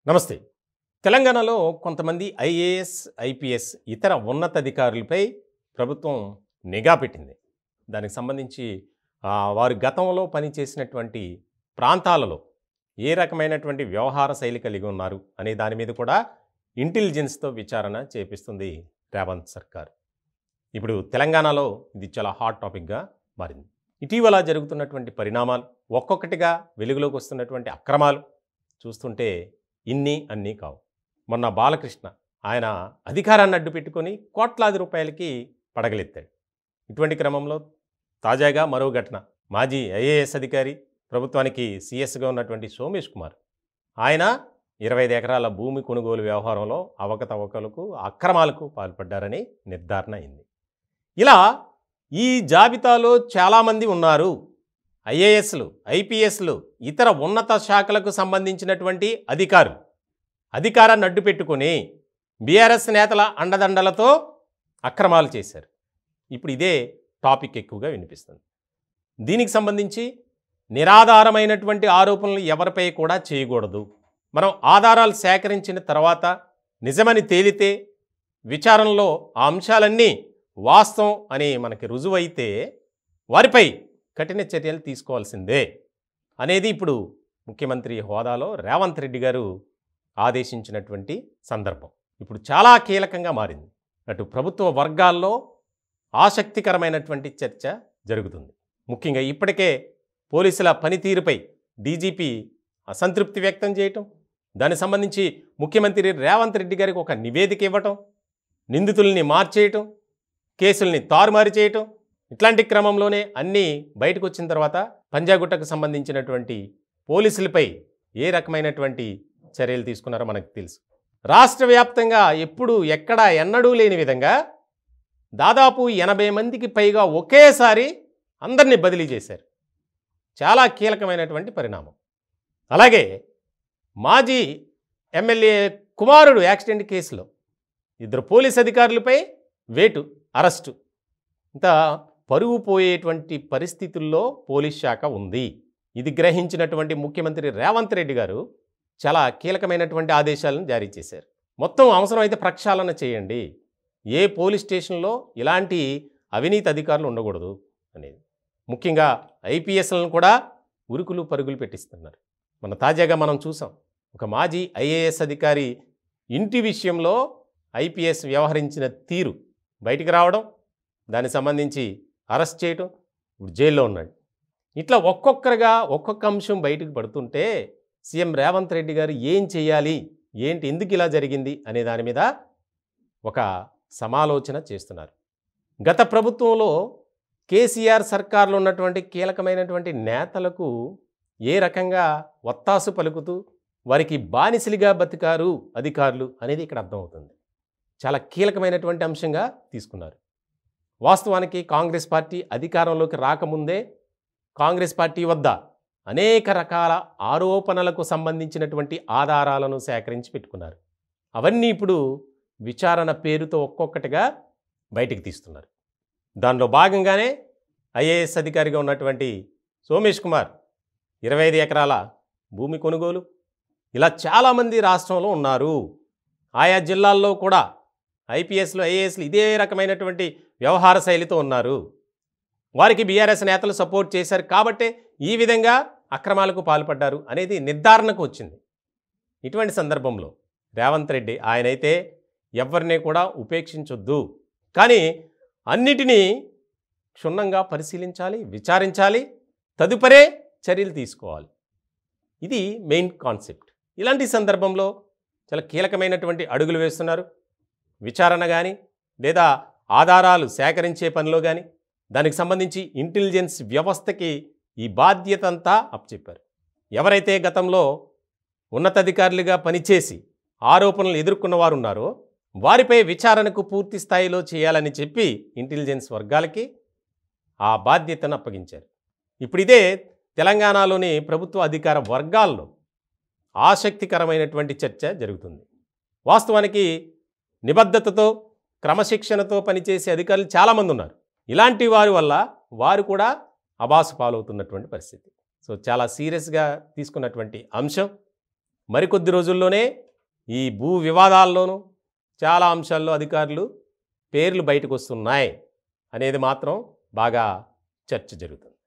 నమస్తే. తెలంగాణలో కొంతమంది ఐఏఎస్, ఐపీఎస్ ఇతర ఉన్నతాధికారులపై ప్రభుత్వం నిఘా పెట్టింది. దానికి సంబంధించి వారు గతంలో పనిచేసినటువంటి ప్రాంతాలలో ఏ రకమైనటువంటి వ్యవహార శైలి కలిగి ఉన్నారు అనే దాని మీద కూడా ఇంటెలిజెన్స్‌తో విచారణ చేపిస్తుంది రేవంత్ సర్కార్. ఇప్పుడు తెలంగాణలో ఇది చాలా హాట్ టాపిక్‌గా మారింది. ఇటీవల జరుగుతున్నటువంటి పరిణామాలు, ఒక్కొక్కటిగా వెలుగులోకి వస్తున్నటువంటి అక్రమాలు చూస్తుంటే ఇన్ని అన్నీ కావు. మొన్న బాలకృష్ణ ఆయన అధికారాన్ని అడ్డు పెట్టుకొని కోట్లాది రూపాయలకి పడగలెత్తాడు. ఇటువంటి క్రమంలో తాజాగా మరో ఘటన, మాజీ ఐఏఎస్ అధికారి, ప్రభుత్వానికి సీఎస్గా ఉన్నటువంటి సోమేష్ కుమార్ ఆయన 25 ఎకరాల భూమి కొనుగోలు వ్యవహారంలో అవకతవకలకు, అక్రమాలకు పాల్పడ్డారని నిర్ధారణ అయింది. ఇలా ఈ జాబితాలో చాలామంది ఉన్నారు. ఐఏఎస్లు, ఐపీఎస్లు, ఇతర ఉన్నత శాఖలకు సంబంధించినటువంటి అధికారులు అధికారాన్ని అడ్డు పెట్టుకొని బీఆర్ఎస్ నేతల అండదండలతో అక్రమాలు చేశారు. ఇప్పుడు ఇదే టాపిక్ ఎక్కువగా వినిపిస్తుంది. దీనికి సంబంధించి నిరాధారమైనటువంటి ఆరోపణలు ఎవరిపై కూడా చేయకూడదు. మనం ఆధారాలు సేకరించిన తర్వాత నిజమని తేలితే విచారణలో ఆ అంశాలన్నీ వాస్తవం అని మనకి రుజువైతే వారిపై కఠిన చర్యలు తీసుకోవాల్సిందే అనేది ఇప్పుడు ముఖ్యమంత్రి హోదాలో రేవంత్ రెడ్డి గారు ఆదేశించినటువంటి సందర్భం ఇప్పుడు చాలా కీలకంగా మారింది. అటు ప్రభుత్వ వర్గాల్లో ఆసక్తికరమైనటువంటి చర్చ జరుగుతుంది. ముఖ్యంగా ఇప్పటికే పోలీసుల పనితీరుపై డీజీపీ అసంతృప్తి వ్యక్తం చేయటం, దానికి సంబంధించి ముఖ్యమంత్రి రేవంత్ రెడ్డి గారికి ఒక నివేదిక ఇవ్వటం, నిందితుల్ని మార్చేయటం, కేసుల్ని తారుమారు చేయటం, ఇట్లాంటి క్రమంలోనే అన్నీ బయటకు వచ్చిన తర్వాత పంజాగుట్టకు సంబంధించినటువంటి పోలీసులపై ఏ రకమైనటువంటి చర్యలు తీసుకున్నారో మనకు తెలుసు. రాష్ట్ర వ్యాప్తంగా ఎప్పుడు ఎక్కడా ఎన్నడూ లేని విధంగా దాదాపు 80 మందికి పైగా ఒకేసారి అందరినీ బదిలీ చేశారు. చాలా కీలకమైనటువంటి పరిణామం. అలాగే మాజీ ఎమ్మెల్యే కుమారుడు యాక్సిడెంట్ కేసులో 2 పోలీస్ అధికారులపై వేటు, అరెస్టు. ఇంత పరువు పోయేటువంటి పరిస్థితుల్లో పోలీస్ శాఖ ఉంది. ఇది గ్రహించినటువంటి ముఖ్యమంత్రి రేవంత్ రెడ్డి గారు చాలా కీలకమైనటువంటి ఆదేశాలను జారీ చేశారు. మొత్తం అవసరమైతే ప్రక్షాళన చేయండి, ఏ పోలీస్ స్టేషన్లో ఇలాంటి అవినీతి అధికారులు ఉండకూడదు అనేది. ముఖ్యంగా ఐపీఎస్లను కూడా ఉరుకులు పరుగులు పెట్టిస్తున్నారు. తాజాగా మనం చూసాం, ఒక మాజీ ఐఏఎస్ అధికారి ఇంటి విషయంలో ఐపీఎస్ వ్యవహరించిన తీరు బయటికి రావడం, దానికి సంబంధించి అరెస్ట్ చేయటం, ఇప్పుడు జైల్లో ఉన్నాడు. ఇట్లా ఒక్కొక్కరుగా ఒక్కొక్క అంశం బయటకు పడుతుంటే సీఎం రేవంత్ రెడ్డి గారు ఏం చేయాలి, ఏంటి, ఎందుకు ఇలా జరిగింది అనే దాని మీద ఒక సమాలోచన చేస్తున్నారు. గత ప్రభుత్వంలో కేసీఆర్ సర్కార్లో ఉన్నటువంటి కీలకమైనటువంటి నేతలకు ఏ రకంగా ఒత్తాసు పలుకుతూ వారికి బానిసలుగా బతికారు అధికారులు అనేది ఇక్కడ అర్థమవుతుంది. చాలా కీలకమైనటువంటి అంశంగా తీసుకున్నారు. వాస్తవానికి కాంగ్రెస్ పార్టీ అధికారంలోకి రాకముందే కాంగ్రెస్ పార్టీ వద్ద అనేక రకాల ఆరోపణలకు సంబంధించినటువంటి ఆధారాలను సేకరించి పెట్టుకున్నారు. అవన్నీ ఇప్పుడు విచారణ పేరుతో ఒక్కొక్కటిగా బయటికి తీస్తున్నారు. దానిలో భాగంగానే ఐఏఎస్ అధికారిగా ఉన్నటువంటి సోమేష్ కుమార్ 25 ఎకరాల భూమి కొనుగోలు, ఇలా చాలామంది రాష్ట్రంలో ఉన్నారు. ఆయా జిల్లాల్లో కూడా ఐపీఎస్లు, ఐఏఎస్లు ఇదే రకమైనటువంటి వ్యవహార శైలితో ఉన్నారు. వారికి బీఆర్ఎస్ నేతలు సపోర్ట్ చేశారు కాబట్టే ఈ విధంగా అక్రమాలకు పాల్పడ్డారు అనేది నిర్ధారణకు వచ్చింది. ఇటువంటి సందర్భంలో రేవంత్ రెడ్డి ఆయనైతే ఎవరిని కూడా ఉపేక్షించొద్దు, కానీ అన్నిటినీ క్షుణ్ణంగా పరిశీలించాలి, విచారించాలి, తదుపరే చర్యలు తీసుకోవాలి. ఇది మెయిన్ కాన్సెప్ట్. ఇలాంటి సందర్భంలో చాలా కీలకమైనటువంటి అడుగులు వేస్తున్నారు. విచారణ కానీ లేదా ఆధారాలు సేకరించే పనిలో కానీ దానికి సంబంధించి ఇంటెలిజెన్స్ వ్యవస్థకి ఈ బాధ్యత అంతా అప్పచెప్పారు. ఎవరైతే గతంలో ఉన్నతాధికారులుగా పనిచేసి ఆరోపణలు ఎదుర్కొన్న వారు ఉన్నారో వారిపై విచారణకు పూర్తి స్థాయిలో చేయాలని చెప్పి ఇంటెలిజెన్స్ వర్గాలకి ఆ బాధ్యతను అప్పగించారు. ఇప్పుడు ఇదే తెలంగాణలోని ప్రభుత్వ అధికార వర్గాల్లో ఆసక్తికరమైనటువంటి చర్చ జరుగుతుంది. వాస్తవానికి నిబద్ధతతో, క్రమశిక్షణతో పనిచేసే అధికారులు చాలామంది ఉన్నారు. ఇలాంటి వారి వల్ల వారు కూడా అబాసు పాలవుతున్నటువంటి పరిస్థితి. సో చాలా సీరియస్గా తీసుకున్నటువంటి అంశం. మరికొద్ది రోజుల్లోనే ఈ భూ వివాదాల్లోనూ చాలా అంశాల్లో అధికారులు పేర్లు బయటకు వస్తున్నాయి అనేది మాత్రం బాగా చర్చ జరుగుతుంది.